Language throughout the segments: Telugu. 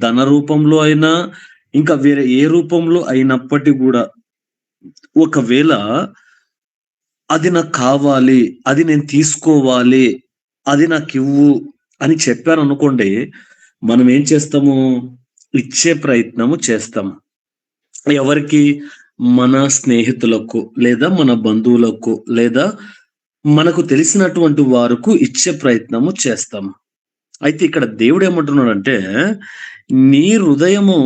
ధన రూపంలో అయినా, ఇంకా వేరే ఏ రూపంలో అయినప్పటికి గూడా, ఒకవేళ అది నాకు కావాలి, అది నేను తీసుకోవాలి, అది నాకివ్వు అని చెప్పారనుకోండి, మనం ఏం చేస్తాము? ఇచ్చే ప్రయత్నము చేస్తాం. ఎవరికి? మన స్నేహితులకు, లేదా మన బంధువులకు, లేదా మనకు తెలిసినటువంటి వారకు ఇచ్చే ప్రయత్నము చేస్తాం. అయితే ఇక్కడ దేవుడేమంటున్నాడంటే, నీ హృదయము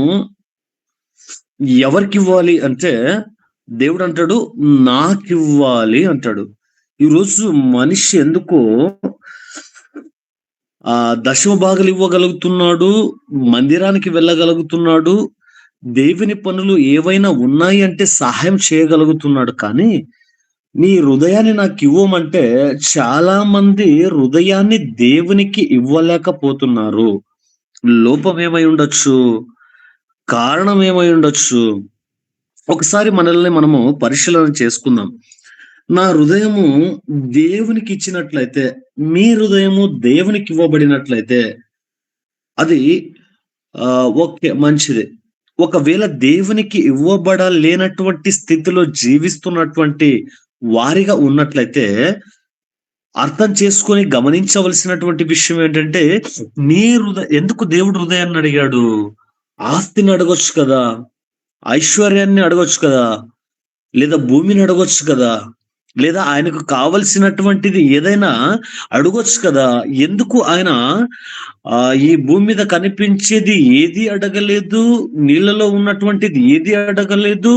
ఎవరికివ్వాలి అంటే, దేవుడంటాడు నాకివ్వాలి అంటాడు. ఈరోజు మనిషి ఎందుకో దశమ భాగాలు ఇవ్వగలుగుతున్నాడు, మందిరానికి వెళ్ళగలుగుతున్నాడు, దేవుని పనులు ఏవైనా ఉన్నాయి అంటే సహాయం చేయగలుగుతున్నాడు. కానీ నీ హృదయాన్ని నాకివ్వమంటే చాలా మంది హృదయాన్ని దేవునికి ఇవ్వలేకపోతున్నారు. లోపం ఏమై ఉండొచ్చు? కారణం ఏమై ఉండొచ్చు? ఒకసారి మనల్ని మనము పరిశీలన చేసుకుందాం. నా హృదయము దేవునికి ఇచ్చినట్లయితే, మీ హృదయము దేవునికి ఇవ్వబడినట్లయితే అది ఓకే, మంచిది. ఒకవేళ దేవునికి ఇవ్వబడలేనటువంటి స్థితిలో జీవిస్తున్నటువంటి వారిగా ఉన్నట్లయితే, అర్థం చేసుకొని గమనించవలసినటువంటి విషయం ఏంటంటే, నీ ఎందుకు దేవుడు హృదయాన్ని అడిగాడు? ఆస్తిని అడగొచ్చు కదా! ఐశ్వర్యాన్ని అడగొచ్చు కదా! లేదా భూమిని అడగొచ్చు కదా! లేదా ఆయనకు కావాల్సినటువంటిది ఏదైనా అడగొచ్చు కదా! ఎందుకు ఆయన ఈ భూమి మీద కనిపించేది ఏది అడగలేదు, నీళ్ళలో ఉన్నటువంటిది ఏది అడగలేదు,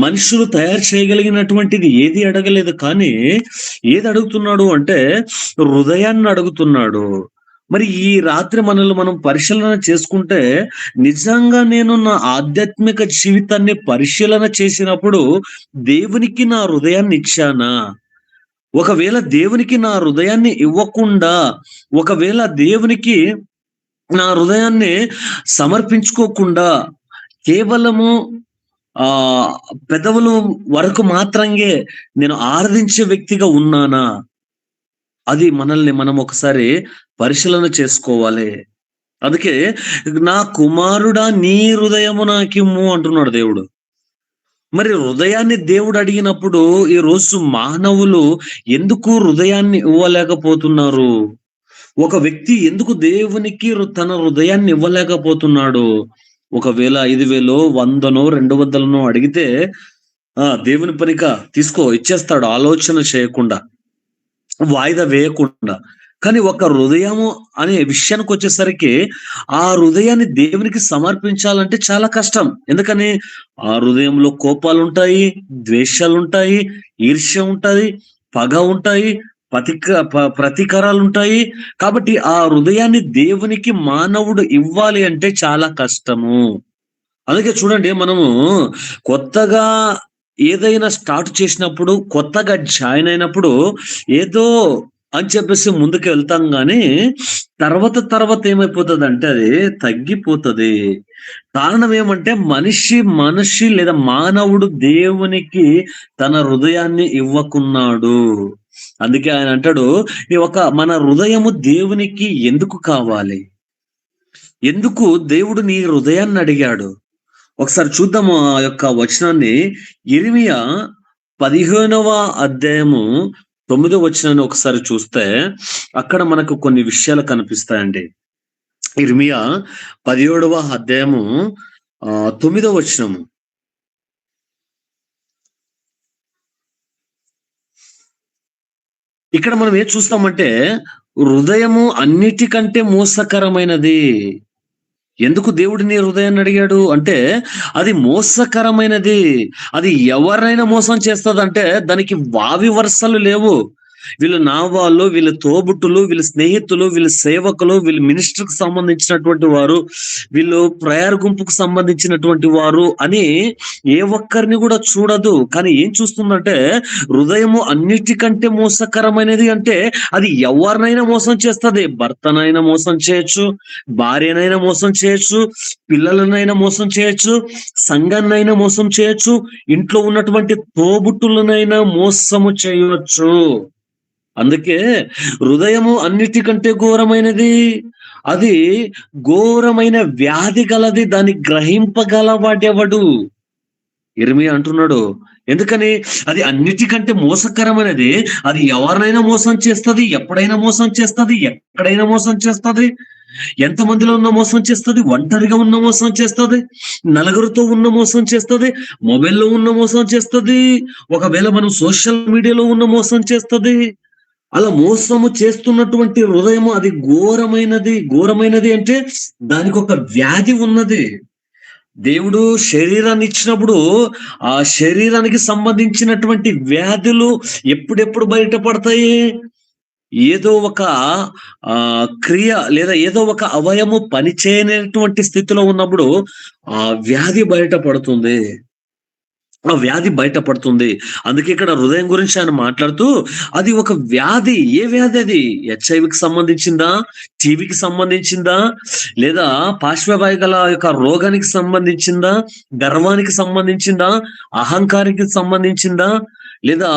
మనుషులు తయారు చేయగలిగినటువంటిది ఏది అడగలేదు. కానీ ఏది అడుగుతున్నాడు అంటే, హృదయాన్ని అడుగుతున్నాడు. మరి ఈ రాత్రి మనల్ని మనం పరిశీలన చేసుకుంటే, నిజంగా నేను నా ఆధ్యాత్మిక జీవితాన్ని పరిశీలన చేసినప్పుడు దేవునికి నా హృదయాన్ని ఇచ్చానా? ఒకవేళ దేవునికి నా హృదయాన్ని ఇవ్వకుండా, ఒకవేళ దేవునికి నా హృదయాన్ని సమర్పించుకోకుండా, కేవలము ఆహ్, పెదవులు వరకు మాత్రంగే నేను ఆరాధించే వ్యక్తిగా ఉన్నానా? అది మనల్ని మనం ఒకసారి పరిశీలన చేసుకోవాలి. అందుకే, నా కుమారుడా నీ హృదయము నాకిమ్ము అంటున్నాడు దేవుడు. మరి హృదయాన్ని దేవుడు అడిగినప్పుడు ఈరోజు మానవులు ఎందుకు హృదయాన్ని ఇవ్వలేకపోతున్నారు? ఒక వ్యక్తి ఎందుకు దేవునికి తన హృదయాన్ని ఇవ్వలేకపోతున్నాడు? ఒకవేళ 5,000 100 200 అడిగితే దేవుని పనికా తీసుకో ఇచ్చేస్తాడు, ఆలోచన చేయకుండా, వాయిదా వేయకుండా. కానీ ఒక హృదయము అనే విషయానికొచ్చేసరికి, ఆ హృదయాన్ని దేవునికి సమర్పించాలంటే చాలా కష్టం. ఎందుకని? ఆ హృదయంలో కోపాలుంటాయి, ద్వేషాలుంటాయి, ఈర్ష్య ఉంటది, పగ ఉంటాయి, ప్రతీకారాలుంటాయి. కాబట్టి ఆ హృదయాన్ని దేవునికి మానవుడు ఇవ్వాలి అంటే చాలా కష్టము. అందుకే చూడండి, మనము కొత్తగా ఏదైనా స్టార్ట్ చేసినప్పుడు, కొత్తగా జాయిన్ అయినప్పుడు ఏదో అని చెప్పేసి ముందుకు వెళ్తాం గానీ, తర్వాత ఏమైపోతదంటే అది తగ్గిపోతది. కారణం ఏమంటే, మనిషి లేదా మానవుడు దేవునికి తన హృదయాన్ని ఇవ్వకున్నాడు. అందుకే ఆయన అంటాడు, మన హృదయము దేవునికి ఎందుకు కావాలి? ఎందుకు దేవుడు నీ హృదయాన్ని అడిగాడు? ఒకసారి చూద్దాము ఆ యొక్క వచనాన్ని. యిర్మీయా 15వ అధ్యాయము 9వ వచనాన్ని ఒకసారి చూస్తే, అక్కడ మనకు కొన్ని విషయాలు కనిపిస్తాయండి. యిర్మీయా 17వ అధ్యాయము 9వ వచనము. ఇక్కడ మనం ఏం చూస్తామంటే, హృదయము అన్నిటికంటే మోసకరమైనది. ఎందుకు దేవుడు నీ హృదయాన్ని అడిగాడు అంటే, అది మోసకరమైనది. అది ఎవరినైనా మోసం చేస్తదంటే దానికి వావి వరుసలు లేవు. వీళ్ళు నా వాళ్ళు, వీళ్ళు తోబుట్టులు, వీళ్ళు స్నేహితులు, వీళ్ళు సేవకులు, వీళ్ళు మినిస్టర్‌కి సంబంధించినటువంటి వారు, వీళ్ళు ప్రేయర్ గుంపుకు సంబంధించినటువంటి వారు అని ఏ ఒక్కరిని కూడా చూడదు. కానీ ఏం చూస్తుందంటే, హృదయము అన్నిటికంటే మోసకరమైనది అంటే అది ఎవరినైనా మోసం చేస్తది. భర్తనైనా మోసం చేయొచ్చు, భార్యనైనా మోసం చేయొచ్చు, పిల్లలనైనా మోసం చేయొచ్చు, సంఘాన్నైనా మోసం చేయొచ్చు, ఇంట్లో ఉన్నటువంటి తోబుట్టులనైనా మోసము చేయొచ్చు. అందుకే హృదయము అన్నిటికంటే ఘోరమైనది. అది ఘోరమైన వ్యాధి గలది. దాన్ని గ్రహింపగలవాడెవడు? యిర్మీయా అంటున్నాడు. ఎందుకని? అది అన్నిటికంటే మోసకరమైనది. అది ఎవరినైనా మోసం చేస్తది. ఎప్పుడైనా మోసం చేస్తది. ఎక్కడైనా మోసం చేస్తది. ఎంతమందిలో ఉన్న మోసం చేస్తది. ఒంటరిగా ఉన్న మోసం చేస్తది. నలుగురితో ఉన్న మోసం చేస్తది. మొబైల్‌లో ఉన్న మోసం చేస్తది. ఒకవేళ మనం సోషల్ మీడియాలో ఉన్న మోసం చేస్తది. అలా మోసము చేస్తున్నటువంటి హృదయము అది ఘోరమైనది. ఘోరమైనది అంటే దానికొక వ్యాధి ఉన్నది. దేవుడు శరీరాన్ని ఇచ్చినప్పుడు, ఆ శరీరానికి సంబంధించినటువంటి వ్యాధులు ఎప్పుడెప్పుడు బయటపడతాయి? ఏదో ఒక క్రియ లేదా ఏదో ఒక అవయము పని చేయనటువంటి స్థితిలో ఉన్నప్పుడు ఆ వ్యాధి బయటపడుతుంది. ఆ వ్యాధి బయటపడుతుంది. అందుకే ఇక్కడ హృదయం గురించి ఆయన మాట్లాడుతూ, అది ఒక వ్యాధి. ఏ వ్యాధి అది? హెచ్ఐవికి సంబంధించిందా? టీబీకి సంబంధించిందా? లేదా పార్శ్వవాయుగల యొక్క రోగానికి సంబంధించిందా? గర్వానికి సంబంధించిందా? అహంకారికి సంబంధించిందా? లేదా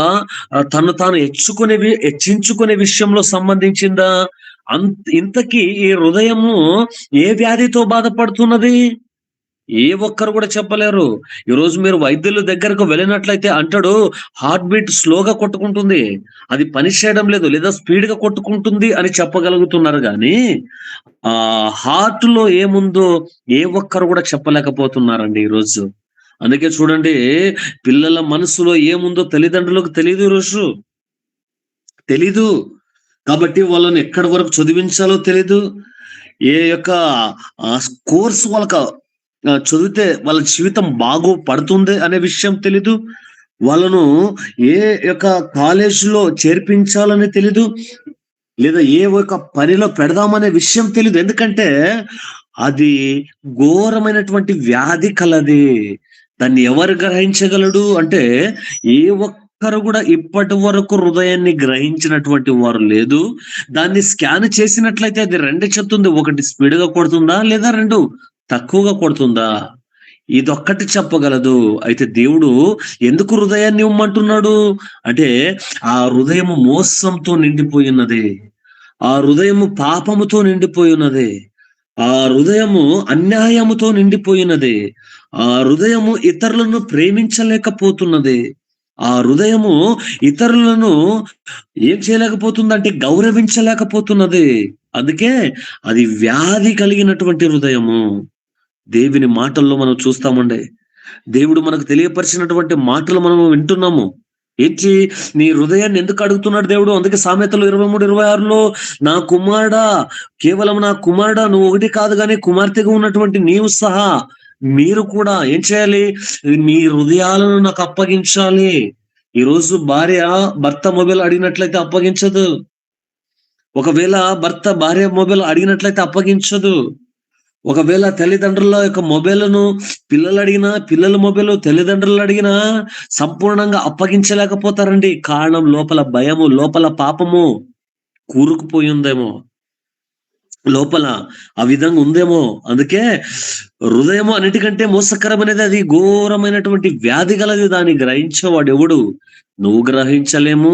తను తాను హెచ్చించుకునే విషయంలో సంబంధించిందా? ఇంతకీ ఈ హృదయము ఏ వ్యాధితో బాధపడుతున్నది? ఏ ఒక్కరు కూడా చెప్పలేరు. ఈరోజు మీరు వైద్యుల దగ్గరకు వెళ్ళినట్లయితే అంటాడు, హార్ట్ బీట్ స్లోగా కొట్టుకుంటుంది. అది పని చేయడం లేదు. లేదా స్పీడ్‌గా కొట్టుకుంటుంది అని చెప్పగలుగుతున్నారు గానీ, హార్ట్‌లో ఏముందో ఏ ఒక్కరు కూడా చెప్పలేకపోతున్నారండి ఈరోజు. అందుకే చూడండి, పిల్లల మనసులో ఏముందో తల్లిదండ్రులకు తెలీదు ఈరోజు. తెలీదు. కాబట్టి వాళ్ళని ఎక్కడి వరకు చదివించాలో తెలీదు. ఏ యొక్క కోర్స్ వాళ్ళకి చదివితే వాళ్ళ జీవితం బాగుపడుతుంది అనే విషయం తెలీదు. వాళ్ళను ఏ యొక్క కాలేజీలో చేర్పించాలని తెలీదు. లేదా ఏ ఒక పనిలో పెడదామనే విషయం తెలీదు. ఎందుకంటే అది ఘోరమైనటువంటి వ్యాధి కలది. దాన్ని ఎవరు గ్రహించగలడు అంటే, ఏ ఒక్కరు కూడా ఇప్పటి వరకు హృదయాన్ని గ్రహించినటువంటి వారు లేదు. దాన్ని స్కాన్ చేసినట్లయితే అది 2 చెప్తుంది. ఒకటి స్పీడ్‌గా కొడుతుందా? లేదా 2 తక్కువగా కొడుతుందా? ఇదొక్కటి చెప్పగలదు. అయితే దేవుడు ఎందుకు హృదయాన్ని ఇమ్మంటున్నాడు? అంటే ఆ హృదయము మోసంతో నిండిపోయున్నది. ఆ హృదయము పాపముతో నిండిపోయున్నది. ఆ హృదయము అన్యాయముతో నిండిపోయినది. ఆ హృదయము ఇతరులను ప్రేమించలేకపోతున్నది. ఆ హృదయము ఇతరులను ఏం చేయలేకపోతుందంటే గౌరవించలేకపోతున్నది. అందుకే అది వ్యాధి కలిగినటువంటి హృదయము. దేవుని మాటల్లో మనం చూస్తామండి. దేవుడు మనకు తెలియపరిచినటువంటి మాటలు మనము వింటున్నాము. ఏంటి? నీ హృదయాన్ని ఎందుకు అడుగుతున్నాడు దేవుడు? అందుకే సామెతలు 23, 26లో నా కుమారుడా, కేవలం నా కుమారుడా, నువ్వు ఒకటి కాదు గానీ కుమార్తెగా ఉన్నటువంటి నీవు సహా మీరు కూడా ఏం చేయాలి? మీ హృదయాలను నాకు అప్పగించాలి. ఈరోజు భార్య భర్త మొబైల్ అడిగినట్లయితే అప్పగించదు. ఒకవేళ భర్త భార్య మొబైల్ అడిగినట్లయితే అప్పగించదు. ఒకవేళ తల్లిదండ్రుల యొక్క మొబైల్‌ను పిల్లలడిగినా, పిల్లల మొబైల్ తల్లిదండ్రులడిగినా సంపూర్ణంగా అప్పగించలేకపోతారండి. కారణం లోపల భయము, లోపల పాపము కూరుకుపోయుందేమో. లోపల ఆ విధంగా ఉందేమో. అందుకే హృదయము అన్నిటికంటే మోసకరమైనది. అది ఘోరమైనటువంటి వ్యాధి గలది. దాన్ని గ్రహించేవాడెవడు? నువ్వు గ్రహించలేము,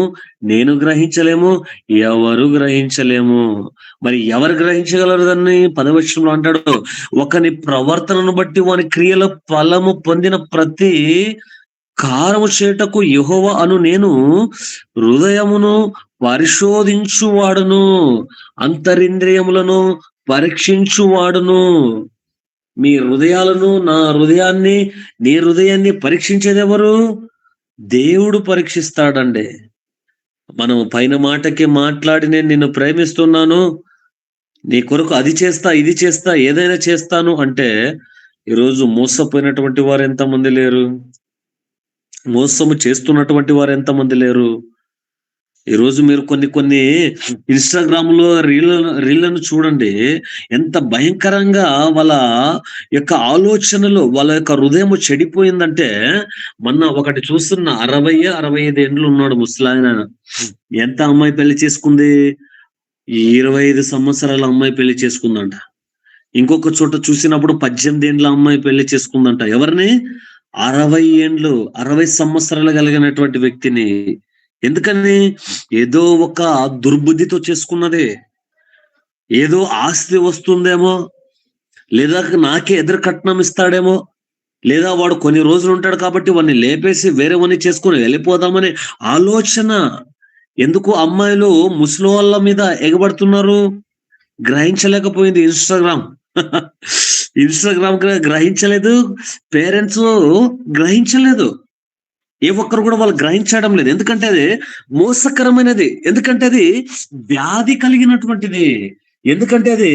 నేను గ్రహించలేము, ఎవరు గ్రహించలేము. మరి ఎవరు గ్రహించగలరు దాన్ని? 10వ వచనంలో అంటాడు, ఒకని ప్రవర్తనను బట్టి వాని క్రియల ఫలము పొందిన ప్రతి కారము చేయుటకు యెహోవా అను నేను హృదయమును పరిశోధించువాడును, అంతరింద్రియములను పరీక్షించువాడును. మీ హృదయాలను, నా హృదయాన్ని, నీ హృదయాన్ని పరీక్షించేదెవరు? దేవుడు పరీక్షిస్తాడండి. మనం పైన మాటకి మాట్లాడి నేను నిన్ను ప్రేమిస్తున్నాను, నీ కొరకు అది చేస్తా, ఇది చేస్తా, ఏదైనా చేస్తాను అంటే, ఈరోజు మోసపోయినటువంటి వారు ఎంతమంది లేరు? మోసము చేస్తున్నటువంటి వారు ఎంతమంది లేరు? ఈరోజు మీరు కొన్ని కొన్ని ఇన్‌స్టాగ్రామ్‌లో రీల్‌లను చూడండి. ఎంత భయంకరంగా వాళ్ళ యొక్క ఆలోచనలు, వాళ్ళ యొక్క హృదయము చెడిపోయిందంటే, మొన్న ఒకటి చూస్తున్న 60, 65 ఏండ్లు ఉన్నాడు ముసలాయన. ఎంత అమ్మాయి పెళ్లి చేసుకుంది? 25 సంవత్సరాల అమ్మాయి పెళ్లి చేసుకుందంట. ఇంకొక చోట చూసినప్పుడు 18 ఏండ్ల అమ్మాయి పెళ్లి చేసుకుందంట. ఎవరిని? 60 ఏండ్లు, 60 సంవత్సరాలు కలిగినటువంటి వ్యక్తిని. ఎందుకని? ఏదో ఒక దుర్బుద్ధితో చేసుకున్నదే. ఏదో ఆస్తి వస్తుందేమో, లేదా నాకే ఎదురు కట్నం ఇస్తాడేమో, లేదా వాడు కొన్ని రోజులు ఉంటాడు కాబట్టి వాడిని లేపేసి వేరే వాడిని చేసుకొని వెళ్ళిపోదామనే ఆలోచన. ఎందుకు అమ్మాయిలు ముసలోళ్ళ మీద ఎగబడుతున్నారు? గ్రహించలేకపోయింది ఇన్‌స్టాగ్రామ్. ఇన్‌స్టాగ్రామ్ గ్రహించలేదు. పేరెంట్సు గ్రహించలేదు. ఏ ఒక్కరు కూడా వాళ్ళు గ్రహించడం లేదు. ఎందుకంటే అది మోసకరమైనది. ఎందుకంటే అది వ్యాధి కలిగినటువంటిది. ఎందుకంటే అది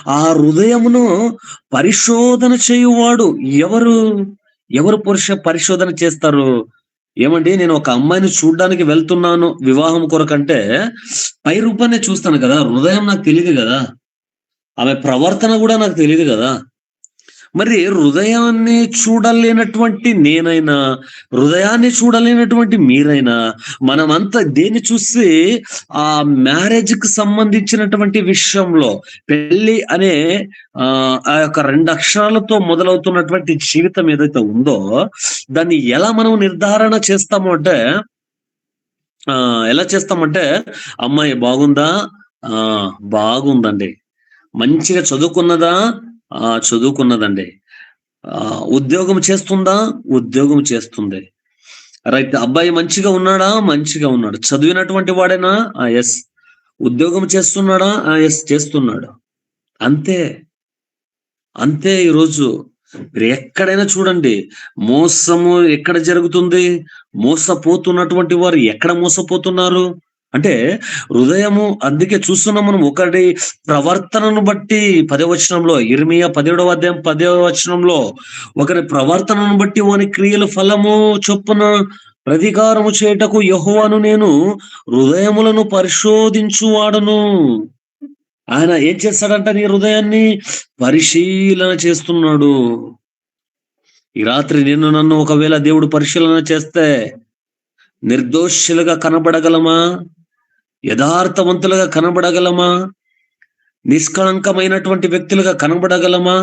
ఆ హృదయమును పరిశోధన చేయువాడు ఎవరు? ఎవరు పరిశోధన చేస్తారు? ఏమండి, నేను ఒక అమ్మాయిని చూడ్డానికి వెళ్తున్నాను వివాహం కొరకంటే, పై రూపాన్నే చూస్తాను కదా! హృదయం నాకు తెలీదు గదా! ఆమె ప్రవర్తన గూడా నాకు తెలీదు గదా! మరి హృదయాన్ని చూడలేనటువంటి నేనైనా, హృదయాన్ని చూడలేనటువంటి మీరైనా, మనమంతా దేన్ని చూసి ఆ మ్యారేజ్‌కి సంబంధించినటువంటి విషయంలో పెళ్లి అనే ఆ యొక్క 2 అక్షరాలతో మొదలవుతున్నటువంటి జీవితం ఏదైతే ఉందో, దాన్ని ఎలా మనం నిర్ధారణ చేస్తాము అంటే, ఎలా చేస్తామంటే, అమ్మాయి బాగుందా? ఆ! బాగుందండి. మంచిగా చదువుకున్నదా? చదువుకున్నదండి. ఉద్యోగం చేస్తుందా? ఉద్యోగం చేస్తుంది. రైట్. అబ్బాయి మంచిగా ఉన్నాడా? మంచిగా ఉన్నాడు. చదివినటువంటి వాడేనా? యెస్. ఉద్యోగం చేస్తున్నాడా? యెస్, చేస్తున్నాడు. అంతే. అంతే ఈరోజు. మీరు ఎక్కడైనా చూడండి. మోసము ఎక్కడ జరుగుతుంది? మోసపోతున్నటువంటి వారు ఎక్కడ మోసపోతున్నారు? అంటే హృదయము, అందుకే చూస్తున్నాం మనం. ఒకటి ప్రవర్తనను బట్టి 10వ వచనంలో, యిర్మీయా 17వ అధ్యాయం 10వ వచనంలో, ఒకరి ప్రవర్తనను బట్టి వాని క్రియల ఫలము చొప్పున ప్రతీకారము చేయుటకు యెహోవాను నేను హృదయములను పరిశోధించువాడను. ఆయన ఏం చేస్తాడంట? నీ హృదయాన్ని పరిశీలన చేస్తున్నాడు. ఈ రాత్రి నిన్ను నన్ను ఒకవేళ దేవుడు పరిశీలన చేస్తే నిర్దోషులుగా కనబడగలమా? యథార్థవంతులుగా కనబడగలమా? నిష్కళంకమైనటువంటి వ్యక్తులుగా కనబడగలమా?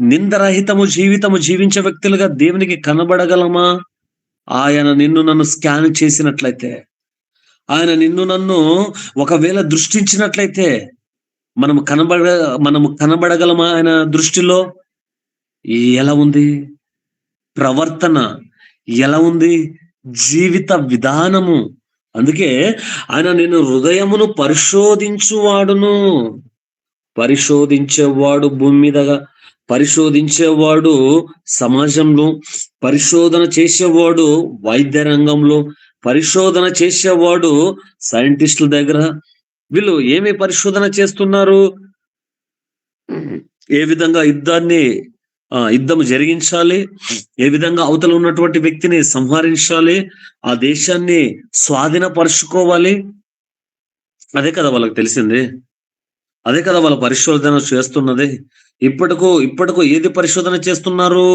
నిందరహితము జీవితము జీవించే వ్యక్తులుగా దేవునికి కనబడగలమా? ఆయన నిన్ను నన్ను స్కాన్ చేసినట్లయితే, ఆయన నిన్ను నన్ను ఒకవేళ దృష్టించినట్లయితే, మనము కనబడ మనము కనబడగలమా ఆయన దృష్టిలో? ఎలా ఉంది ప్రవర్తన? ఎలా ఉంది జీవిత విధానము? అందుకే ఆయన నేను హృదయమును పరిశోధించువాడును. పరిశోధించేవాడు భూమి మీదగా, పరిశోధించేవాడు సమాజంలో, పరిశోధన చేసేవాడు వైద్య రంగంలో, పరిశోధన చేసేవాడు సైంటిస్టుల దగ్గర. వీళ్ళు ఏమి పరిశోధన చేస్తున్నారు? ఏ విధంగా యుద్ధము జరిగించాలి? ఏ విధంగా అవతల ఉన్నటువంటి వ్యక్తిని సంహరించాలి? ఆ దేశాన్ని స్వాధీనపరుచుకోవాలి? అదే కదా వాళ్ళకి తెలిసింది. అదే కదా వాళ్ళ పరిశోధన చేస్తున్నది. ఇప్పటికో ఏది పరిశోధన చేస్తున్నారు?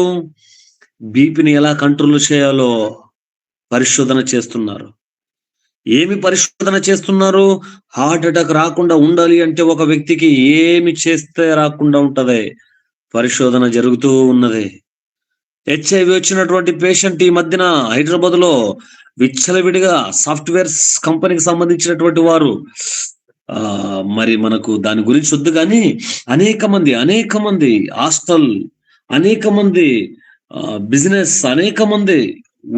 బీపీని ఎలా కంట్రోల్ చేయాలో పరిశోధన చేస్తున్నారు. ఏమి పరిశోధన చేస్తున్నారు? హార్ట్ అటాక్ రాకుండా ఉండాలి అంటే ఒక వ్యక్తికి ఏమి చేస్తే రాకుండా ఉంటది? పరిశోధన జరుగుతూ ఉన్నది. హెచ్ఐవి వచ్చినటువంటి పేషెంట్ ఈ మధ్యన హైదరాబాద్‌లో విచ్చలవిడిగా సాఫ్ట్‌వేర్స్ కంపెనీకి సంబంధించినటువంటి వారు, మరి మనకు దాని గురించి వద్దు గానీ, అనేక మంది హాస్టల్, అనేక మంది బిజినెస్, అనేక మంది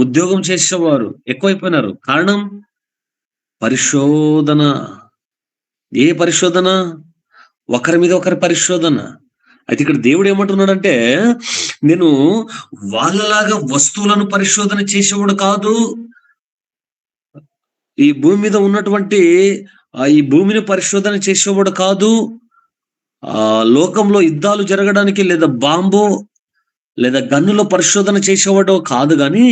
ఉద్యోగం చేసేవారు ఎక్కువైపోయినారు. కారణం పరిశోధన. ఏ పరిశోధన? ఒకరి మీద ఒకరి పరిశోధన. అయితే ఇక్కడ దేవుడు ఏమంటున్నాడంటే, నేను వాళ్ళలాగా వస్తువులను పరిశోధన చేసేవాడు కాదు. ఈ భూమి మీద ఉన్నటువంటి ఈ భూమిని పరిశోధన చేసేవాడు కాదు. లోకంలో యుద్ధాలు జరగడానికి లేదా బాంబు లేదా గన్నులో పరిశోధన చేసేవాడు కాదు గానీ,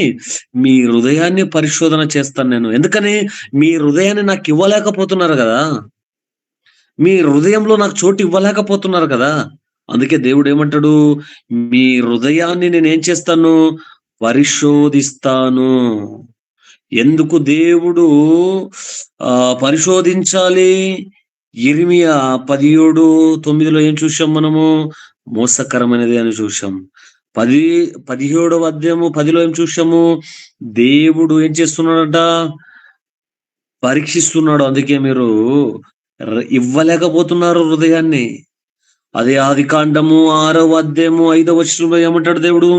మీ హృదయాన్ని పరిశోధన చేస్తాను నేను. ఎందుకని? మీ హృదయాన్ని నాకు ఇవ్వలేకపోతున్నారు గదా! మీ హృదయంలో నాకు చోటు ఇవ్వలేకపోతున్నారు కదా! అందుకే దేవుడేమంటాడు? మీ హృదయాన్ని నేనేం చేస్తాను? పరిశోధిస్తాను. ఎందుకు దేవుడు పరిశోధించాలి? యిర్మీయా 17:9లో ఏం చూసాం మనము? మోసకరమైనది అని చూసాం. 17వ అధ్యాయము 10లో ఏం చూసాము? దేవుడు ఏం చేస్తున్నాడంట? పరీక్షిస్తున్నాడు. అందుకే మీరు ఇవ్వలేకపోతున్నారు హృదయాన్ని. అదే ఆదికాండము 6వ అధ్యాయము 5వ వచనంలో ఏమంటాడు దేవుడు?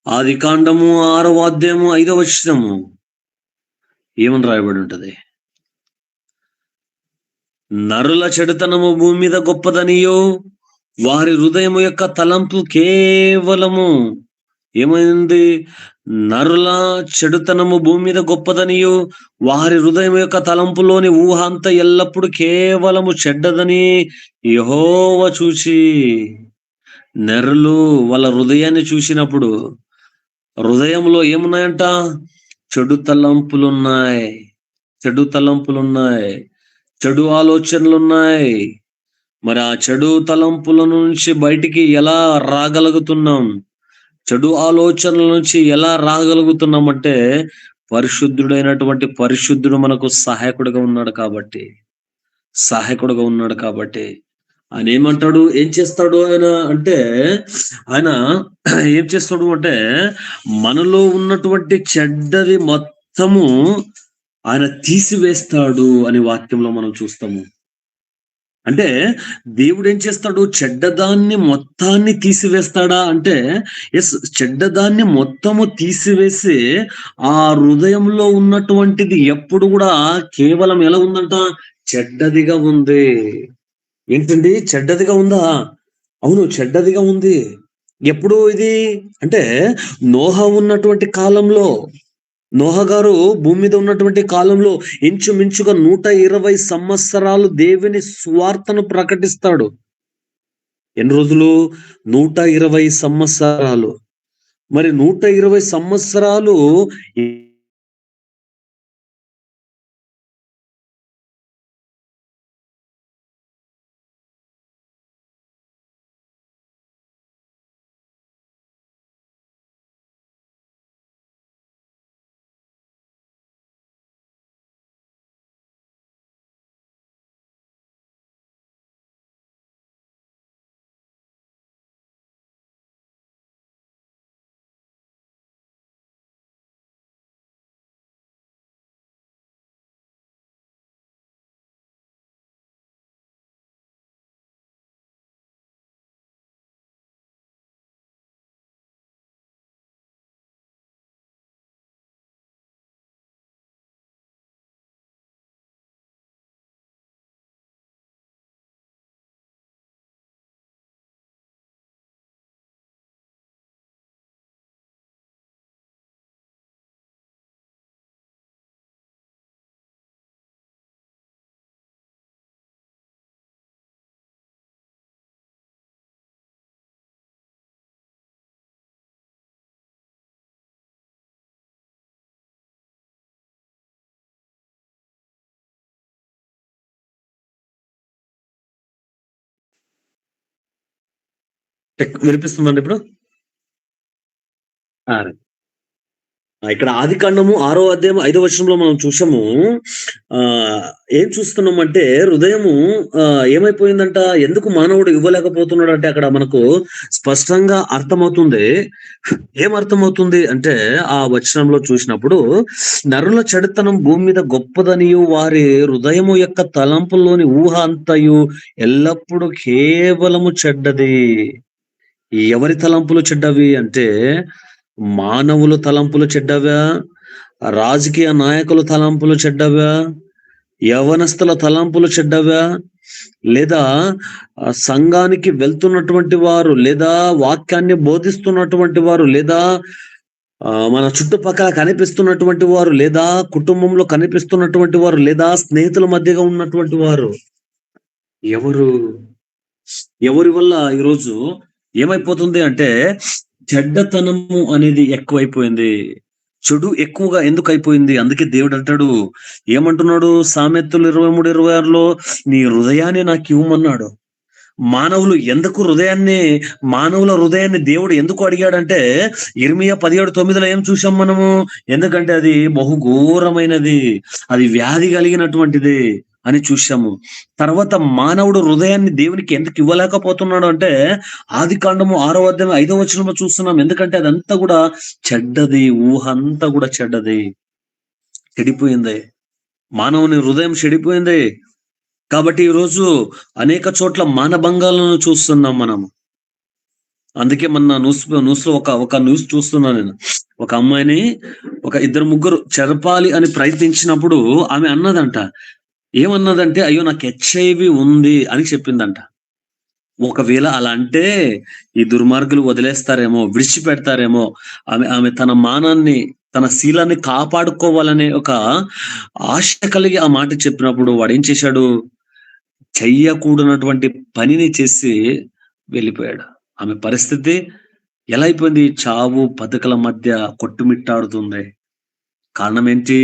ఆదికాండము 6వ అధ్యాయము 5వ వచనము ఏమని రాయబడి ఉంటది? నరుల చెడుతనము భూమి మీద గొప్పదనియు, వారి హృదయము యొక్క తలంపు కేవలము ఏమైంది? నరుల చెడుతనము భూమి మీద గొప్పదనియు, వారి హృదయం యొక్క తలంపులోని ఊహ అంతా ఎల్లప్పుడూ కేవలము చెడ్డదని యెహోవా చూచి, నరులు వాళ్ళ హృదయాన్ని చూసినప్పుడు హృదయంలో ఏమున్నాయంట? చెడు తలంపులున్నాయి. చెడు తలంపులున్నాయి. చెడు ఆలోచనలున్నాయి. మరి ఆ చెడు తలంపుల నుంచి బయటికి ఎలా రాగలుగుతున్నాం? చెడు ఆలోచనల నుంచి ఎలా రాగలుగుతున్నామంటే, పరిశుద్ధుడు మనకు సహాయకుడుగా ఉన్నాడు కాబట్టి. సహాయకుడుగా ఉన్నాడు కాబట్టి. ఆయనేమంటాడు? ఏం చేస్తాడు ఆయన అంటే, ఆయన ఏం చేస్తాడు అంటే, మనలో ఉన్నటువంటి చెడ్డది మొత్తము ఆయన తీసివేస్తాడు అని వాక్యంలో మనం చూస్తాము. అంటే దేవుడేం చేస్తాడు? చెడ్డదాన్ని మొత్తాన్ని తీసివేస్తాడా అంటే, యెస్, చెడ్డదాన్ని మొత్తము తీసివేసి, ఆ హృదయంలో ఉన్నటువంటిది ఎప్పుడు గూడా కేవలం ఎలా ఉందంట? చెడ్డదిగా ఉంది. ఏంటండి? చెడ్డదిగా ఉందా? అవును, చెడ్డదిగా ఉంది. ఎప్పుడు ఇది? అంటే నోహ ఉన్నటువంటి కాలంలో, నోహ గారు భూమి మీద ఉన్నటువంటి కాలంలో ఇంచుమించుగా 120 సంవత్సరాలు దేవుని సువార్తను ప్రకటిస్తాడు. ఎన్ని రోజులు? 120 సంవత్సరాలు. మరి 120 సంవత్సరాలు వినిపిస్తుందండి ఇప్పుడు? ఆ! ఇక్కడ ఆదికాండము 6వ అధ్యాయం 5వ వచనంలో మనం చూసాము. ఏం చూస్తున్నామంటే హృదయము ఏమైపోయిందంట? ఎందుకు మానవుడు ఇవ్వలేకపోతున్నాడంటే అక్కడ మనకు స్పష్టంగా అర్థమవుతుంది. ఏమర్థమవుతుంది అంటే ఆ వచనంలో చూసినప్పుడు, నరుల చెడుతనం భూమి మీద గొప్పదనియు, వారి హృదయము యొక్క తలంపుల్లోని ఊహ అంతయు ఎల్లప్పుడూ కేవలము చెడ్డది. ఎవరి తలంపులు చెడ్డవి అంటే, మానవుల తలంపులు చెడ్డవా? రాజకీయ నాయకుల తలంపులు చెడ్డవా? యవ్వనస్తుల తలంపులు చెడ్డవా? లేదా సంఘానికి వెళ్తున్నటువంటి వారు, లేదా వాక్యాన్ని బోధిస్తున్నటువంటి వారు, లేదా మన చుట్టుపక్కల కనిపిస్తున్నటువంటి వారు, లేదా కుటుంబంలో కనిపిస్తున్నటువంటి వారు, లేదా స్నేహితుల మధ్యగా ఉన్నటువంటి వారు ఎవరు? ఎవరి వల్ల ఈరోజు ఏమైపోతుంది అంటే, చెడ్డతనము అనేది ఎక్కువైపోయింది. చెడు ఎక్కువగా ఎందుకయిపోయింది? అందుకే దేవుడంటాడు, ఏమంటున్నాడు? సామెతలు 23:26లో నీ హృదయాన్ని నాకివ్వమన్నాడు. మానవుల హృదయాన్ని దేవుడు ఎందుకు అడిగాడంటే, యిర్మీయా 17:9లో ఏం చూసాం మనము? ఎందుకంటే అది బహుఘోరమైనది, అది వ్యాధి కలిగినటువంటిది అని చూసాము. తర్వాత మానవుడు హృదయాన్ని దేవునికి ఎందుకు ఇవ్వలేకపోతున్నాడు అంటే, ఆదికాండము 6వ అధ్యాయం 5వ వచనంలో చూస్తున్నాం. ఎందుకంటే అదంతా కూడా చెడ్డది. ఊహ అంతా కూడా చెడ్డది. చెడిపోయింది. మానవుని హృదయం చెడిపోయింది. కాబట్టి ఈరోజు అనేక చోట్ల మానభంగాలను చూస్తున్నాం మనం. అందుకే మొన్న న్యూస్‌లో ఒక న్యూస్ చూస్తున్నా నేను. ఒక అమ్మాయిని ఒక ఇద్దరు ముగ్గురు చెరపాలి అని ప్రయత్నించినప్పుడు ఆమె అన్నదంట. ఏమన్నదంటే, "అయ్యో! నాకు హెచ్ఐవి ఉంది" అని చెప్పిందంట. ఒకవేళ అలా అంటే ఈ దుర్మార్గులు వదిలేస్తారేమో, విడిచిపెడతారేమో. ఆమె ఆమె తన మానాన్ని, తన శీలాన్ని కాపాడుకోవాలనే ఒక ఆశ కలిగి ఆ మాట చెప్పినప్పుడు వాడేం చేశాడు? చెయ్యకూడనటువంటి పనిని చేసి వెళ్ళిపోయాడు. ఆమె పరిస్థితి ఎలా అయిపోయింది? చావు బతుకుల మధ్య కొట్టుమిట్టాడుతుంది. కారణం ఏంటి?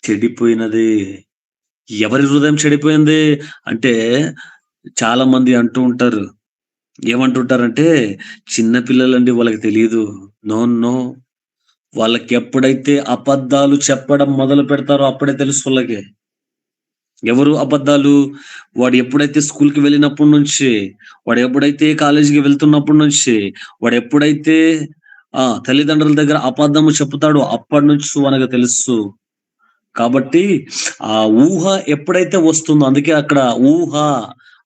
చెడిపోయినది. ఎవరి హృదయం చెడిపోయింది? అంటే చాలా మంది అంటూ ఉంటారు. ఏమంటుంటారంటే, చిన్న పిల్లలండి వాళ్ళకి తెలీదు. No, no. వాళ్ళకెప్పుడైతే అబద్ధాలు చెప్పడం మొదలు పెడతారో అప్పుడే తెలుసు వాళ్ళకి. ఎవరు అబద్ధాలు? వాడు ఎప్పుడైతే స్కూల్‌కి వెళ్ళినప్పటి నుంచి, వాడు ఎప్పుడైతే కాలేజీకి వెళ్తున్నప్పటి నుంచి, వాడెప్పుడైతే తల్లిదండ్రుల దగ్గర అబద్ధము చెప్పుతాడో అప్పటినుంచి మనకు తెలుసు. కాబట్టి ఆ ఊహ ఎప్పుడైతే వస్తుందో అందుకే అక్కడ ఊహ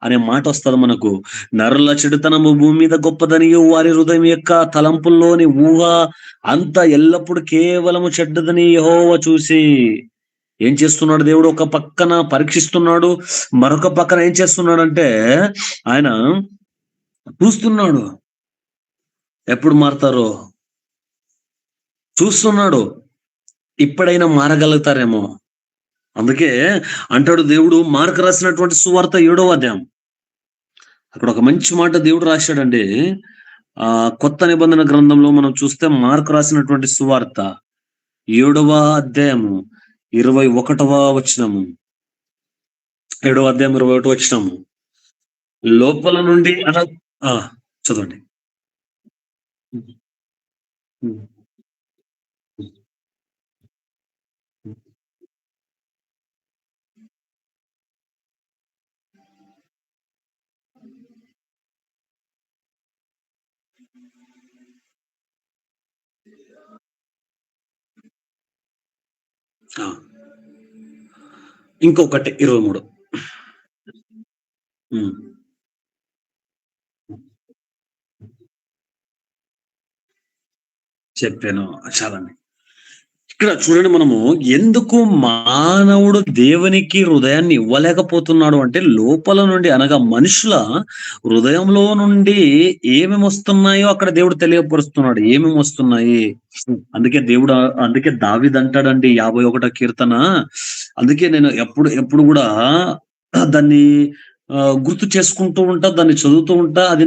అనే మాటొస్తది మనకు. నరుల చెడుతనము భూమి మీద గొప్పదనియు వారి హృదయం యొక్క తలంపుల్లోని ఊహ అంతా ఎల్లప్పుడు కేవలము చెడ్డదని యెహోవా చూసి ఏం చేస్తున్నాడు దేవుడు? ఒక పక్కన పరీక్షిస్తున్నాడు. మరొక పక్కన ఏం చేస్తున్నాడంటే ఆయన చూస్తున్నాడు. ఎప్పుడు మారతారో చూస్తున్నాడు. ఇప్పుడైనా మారగలుగుతారేమో. అందుకే అంటాడు దేవుడు మార్కు రాసినటువంటి సువార్త 7వ అధ్యాయం. అక్కడ ఒక మంచి మాట దేవుడు రాశాడండి. కొత్త నిబంధన గ్రంథంలో మనం చూస్తే మార్కు రాసినటువంటి సువార్త 7వ అధ్యాయము 21వ వచనము. 7వ అధ్యాయం 21 వచనము. లోపల నుండి ఆ! చదవండి. హ్మ్. హ్మ్. హ్మ్. హ్మ్. ఆ! ఇంకొకటి 23. హ్మ్. చెప్పాను. చాలండి. ఇక్కడ చూడండి మనము ఎందుకు మానవుడు దేవునికి హృదయాన్ని ఇవ్వలేకపోతున్నాడు అంటే లోపల నుండి అనగా మనుషుల హృదయంలో నుండి ఏమేమొస్తున్నాయో అక్కడ దేవుడు తెలియపరుస్తున్నాడు. ఏమేమొస్తున్నాయి? అందుకే దావీదంటాడండి 51 కీర్తన. అందుకే నేను ఎప్పుడు ఎప్పుడు గూడా దాన్ని గుర్తు చేసుకుంటూ ఉంటా. దాన్ని చదువుతూ ఉంటా. అది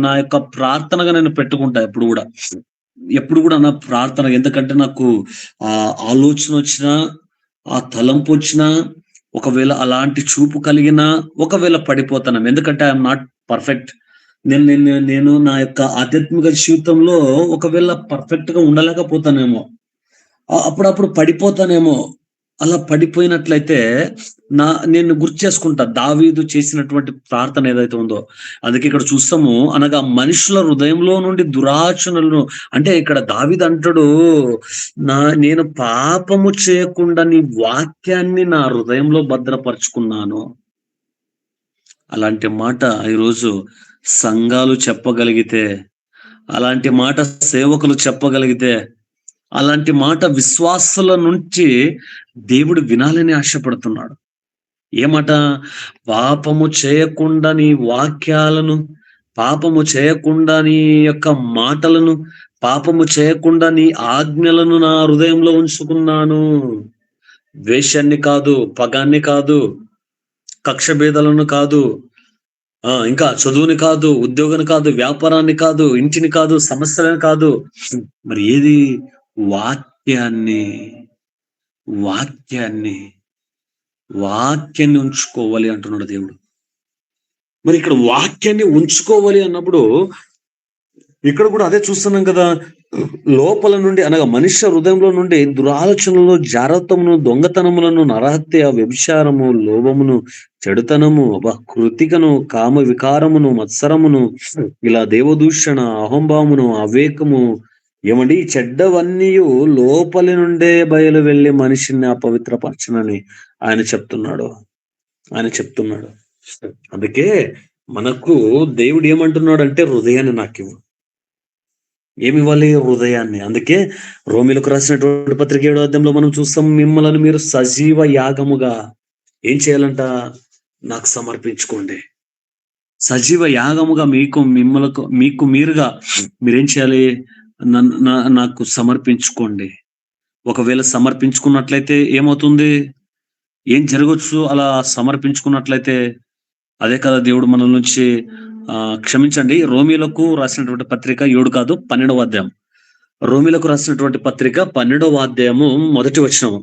నా యొక్క ప్రార్థనగా నేను పెట్టుకుంటా ఎప్పుడు గూడా. ఎప్పుడు గూడా నా ప్రార్థన ఎందుకంటే నాకు ఆలోచనొచ్చినా, ఆ తలంపొచ్చినా, ఒకవేళ అలాంటి చూపు కలిగినా, ఒకవేళ పడిపోతానేమో. ఎందుకంటే ఐ యామ్ నాట్ పర్ఫెక్ట్. నేను నా యొక్క ఆధ్యాత్మిక జీవితంలో ఒకవేళ పర్ఫెక్ట్‌గా ఉండలేకపోతానేమో. అప్పుడప్పుడు పడిపోతానేమో. అలా పడిపోయినట్లయితే నేను గుర్తు చేసుకుంటా. దావీదు చేసినటువంటి ప్రార్థన ఏదైతే ఉందో. అందుకే ఇక్కడ చూస్తాము అనగా మనుషుల హృదయంలో నుండి దురాచనలను అంటే ఇక్కడ దావీదంటాడు నేను పాపము చేయకుండా నీ వాక్యాన్ని నా హృదయంలో భద్రపరుచుకున్నాను. అలాంటి మాట ఈరోజు సంఘాలు చెప్పగలిగితే, అలాంటి మాట సేవకులు చెప్పగలిగితే అలాంటి మాట విశ్వాసుల నుంచి దేవుడు వినాలని ఆశపడుతున్నాడు. ఏ మాట? పాపము చేయకుండా నీ వాక్యాలను, పాపము చేయకుండా నీ యొక్క మాటలను, పాపము చేయకుండా నీ ఆజ్ఞలను నా హృదయంలో ఉంచుకున్నాను. ద్వేషాన్ని కాదు, పగాన్ని కాదు, కక్ష భేదాలను కాదు, ఇంకా చదువుని కాదు, ఉద్యోగాన్ని కాదు, వ్యాపారాన్ని కాదు, ఇంటిని కాదు, సమస్యలను కాదు. మరి ఏది? వాక్యాన్ని, వాక్యాన్ని, వాక్యాన్ని ఉంచుకోవాలి అంటున్నాడు దేవుడు. మరి ఇక్కడ వాక్యాన్ని ఉంచుకోవాలి అన్నప్పుడు ఇక్కడ కూడా అదే చూస్తున్నాం కదా! లోపల నుండి అనగా మనుష్య హృదయంలో నుండి దురాలోచనలు, జారత్వమును, దొంగతనములను, నరహత్య, వ్యభిచారము, లోభమును, చెడుతనము, కృతికను, కామ వికారమును, మత్సరమును, ఇలా దేవదూషణ, అహంభావమును, అవివేకము ఏమండి ఈ చెడ్డవన్నీయు లోపలి నుండే బయలు వెళ్లి మనిషిని అపవిత్రపరచునని ఆయన చెప్తున్నాడు. ఆయన చెప్తున్నాడు. అందుకే మనకు దేవుడు ఏమంటున్నాడంటే హృదయాన్ని నాకివ్వు. ఏమివ్వాలి? హృదయాన్ని. అందుకే రోమీయులకు రాసినటువంటి పత్రిక 7వ అధ్యాయంలో మనం చూస్తాం, మిమ్మల్ని మీరు సజీవ యాగముగా ఏం చేయాలంట? నాకు సమర్పించుకోండి. సజీవ యాగముగా మీకు మీరుగా మీరేం చేయాలి? నాకు సమర్పించుకోండి. ఒకవేళ సమర్పించుకున్నట్లయితే ఏమవుతుంది? ఏం జరగొచ్చు అలా సమర్పించుకున్నట్లయితే? అదే కదా దేవుడు మన నుంచి క్షమించండి, రోమీయులకు రాసినటువంటి పత్రిక 7 కాదు 12వ అధ్యాయం. రోమీయులకు రాసినటువంటి పత్రిక 12వ అధ్యాయము మొదటి వచనం.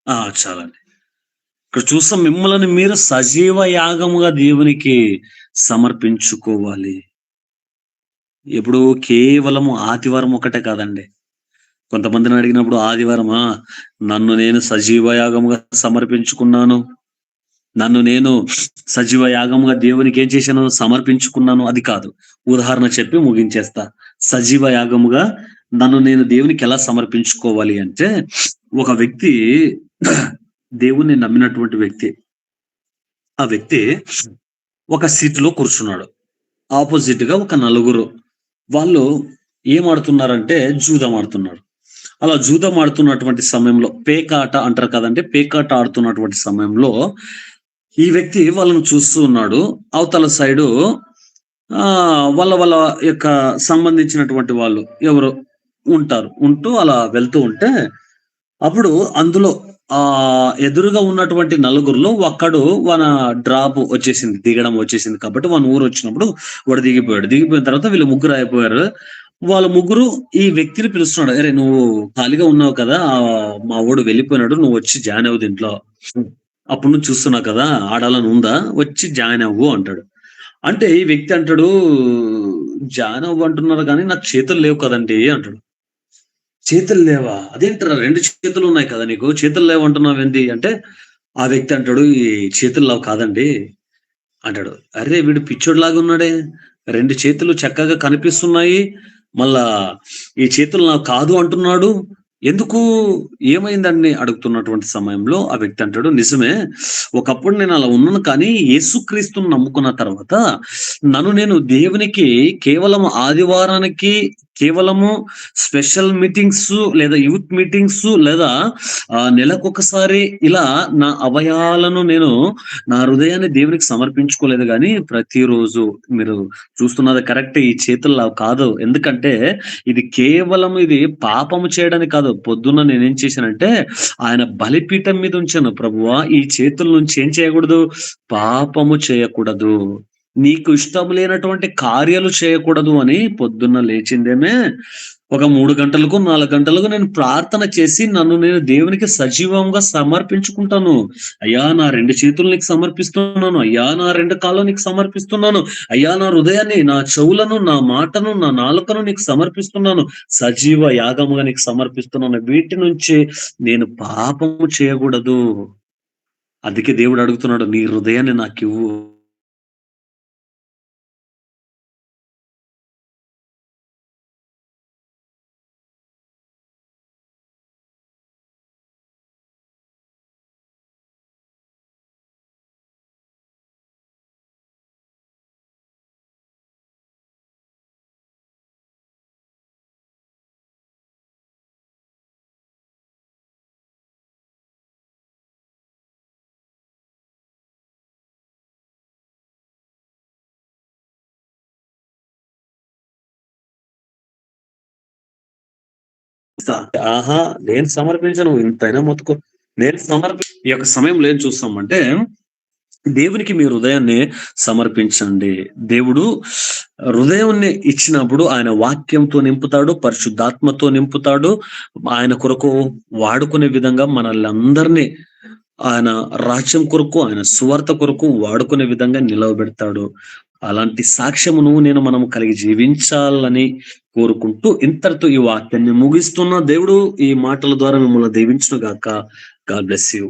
ఆ! చాలండి. ఇక్కడ చూస్తాం, మిమ్మల్ని మీరు సజీవ యాగముగా దేవునికి సమర్పించుకోవాలి. ఇప్పుడు కేవలము ఆదివారం ఒకటే కాదండి. కొంతమందిని అడిగినప్పుడు ఆదివారమా, నన్ను నేను సజీవ యాగముగా సమర్పించుకున్నాను. నన్ను నేను సజీవ యాగముగా దేవునికి ఏం చేశాను? సమర్పించుకున్నాను. అది కాదు. ఉదాహరణ చెప్పి ముగించేస్తా. సజీవ యాగముగా నన్ను నేను దేవునికి ఎలా సమర్పించుకోవాలి అంటే, ఒక వ్యక్తి దేవుణ్ణి నమ్మినటువంటి వ్యక్తి. ఆ వ్యక్తి ఒక సీటులో కూర్చున్నాడు. ఆపోజిట్‌గా ఒక నలుగురు. వాళ్ళు ఏం ఆడుతున్నారంటే జూదం ఆడుతున్నారు. అలా జూదం ఆడుతున్నటువంటి సమయంలో పేకాట అంటారు కదండీ! పేకాట ఆడుతున్నటువంటి సమయంలో ఈ వ్యక్తి వాళ్ళని చూస్తూ ఉన్నాడు. అవతల సైడు వాళ్ళ వాళ్ళ యొక్క సంబంధించినటువంటి వాళ్ళు ఎవరో ఉంటారు. ఉంటూ అలా వెళ్తూ ఉంటే, అప్పుడు అందులో ఎదురుగా ఉన్నటువంటి నలుగురిలో ఒక్కడు డ్రాప్ వచ్చేసింది. దిగడం వచ్చేసింది కాబట్టి వాని ఊరొచ్చినప్పుడు వాడు దిగిపోయాడు. దిగిపోయిన తర్వాత వీళ్ళు ముగ్గురు అయిపోయారు. వాళ్ళ ముగ్గురు ఈ వ్యక్తిని పిలుస్తున్నాడు. "అరేయ్! నువ్వు ఖాళీగా ఉన్నావు కదా! మా వోడు వెళ్ళిపోయినాడు. నువ్వొచ్చి జాయిన్ అవ్వు దీంట్లో. అప్పటి నుంచి చూస్తున్నావు కదా! ఆడాలని ఉందా? వచ్చి జాయిన్ అవ్వు" అంటాడు. అంటే ఈ వ్యక్తి అంటాడు, "జాయిన్ అవ్వు అంటున్నారు గానీ నాకు చేతులు లేవు కదండీ" అంటాడు. చేతులు లేవా? అదేంట్రా 2 చేతులున్నాయి కదా నీకు. చేతులు లేవంటున్నావేంది? అంటే, ఆ వ్యక్తి అంటాడు, "ఈ చేతులు లేవు కాదండి" అంటాడు. అర్రె! వీడు పిచ్చోడిలాగా ఉన్నాడే. 2 చేతులు చక్కగా కనిపిస్తున్నాయి. మళ్ళా ఈ చేతులు నాకు కాదు అంటున్నాడు. ఎందుకు? ఏమైందని అడుగుతున్నటువంటి సమయంలో ఆ వ్యక్తి అంటాడు, "నిజమే. ఒకప్పుడు నేను అలా ఉన్నాను, కానీ యేసుక్రీస్తుని నమ్ముకున్న తర్వాత నన్ను నేను దేవునికి కేవలం ఆదివారానికి, కేవలము స్పెషల్ మీటింగ్స్ లేదా యూత్ మీటింగ్స్ లేదా నెలకొకసారి ఇలా నా అవయవాలను నేను నా హృదయాన్ని దేవునికి సమర్పించుకోలేదు గానీ, ప్రతిరోజు మీరు చూస్తున్నది కరెక్టే. ఈ చేతుల్లా కాదు. ఎందుకంటే ఇది పాపము చేయడానికి కాదు. పొద్దున్న నేనేం చేశానంటే, ఆయన బలిపీఠం మీద ఉంచాను. ప్రభువా, ఈ చేతుల నుంచి ఏం చేయకూడదు? పాపము చేయకూడదు. నీకు ఇష్టం లేనటువంటి కార్యాలు చేయకూడదు అని పొద్దున్న లేచిందేమే ఒక 3 గంటలకు, 4 గంటలకు నేను ప్రార్థన చేసి నన్ను నేను దేవునికి సజీవంగా సమర్పించుకుంటాను. అయ్యా! నా 2 చేతులు నీకు సమర్పిస్తున్నాను. అయ్యా! నా 2 కాళ్ళు నీకు సమర్పిస్తున్నాను. అయ్యా! నా హృదయాన్ని, నా చెవులను, నా మాటను, నా నాలుకను నీకు సమర్పిస్తున్నాను. సజీవ యాగముగా నీకు సమర్పిస్తున్నాను. వీటి నుంచి నేను పాపము చేయకూడదు. అందుకే దేవుడు అడుగుతున్నాడు, నీ హృదయాన్ని నాకివ్వు. ఆహా! నేను సమర్పించను. ఇంతైనా మొత్తుకో. ఈ యొక్క సమయంలో ఏం చూస్తామంటే, దేవునికి మీ హృదయాన్ని సమర్పించండి. దేవుడు హృదయాన్ని ఇచ్చినప్పుడు ఆయన వాక్యంతో నింపుతాడు, పరిశుద్ధాత్మతో నింపుతాడు. ఆయన కొరకు వాడుకునే విధంగా మనల్నందరినీ ఆయన రాజ్యం కొరకు, ఆయన సువార్త కొరకు వాడుకునే విధంగా నిలవబెడతాడు. అలాంటి సాక్ష్యము నువ్వు నేను కలిగి జీవించాలని కోరుకుంటూ ఇంతటితో ఈ వాక్యాన్ని ముగిస్తున్న. దేవుడు ఈ మాటల ద్వారా మిమ్మల్ని దీవించును గాక. God bless you.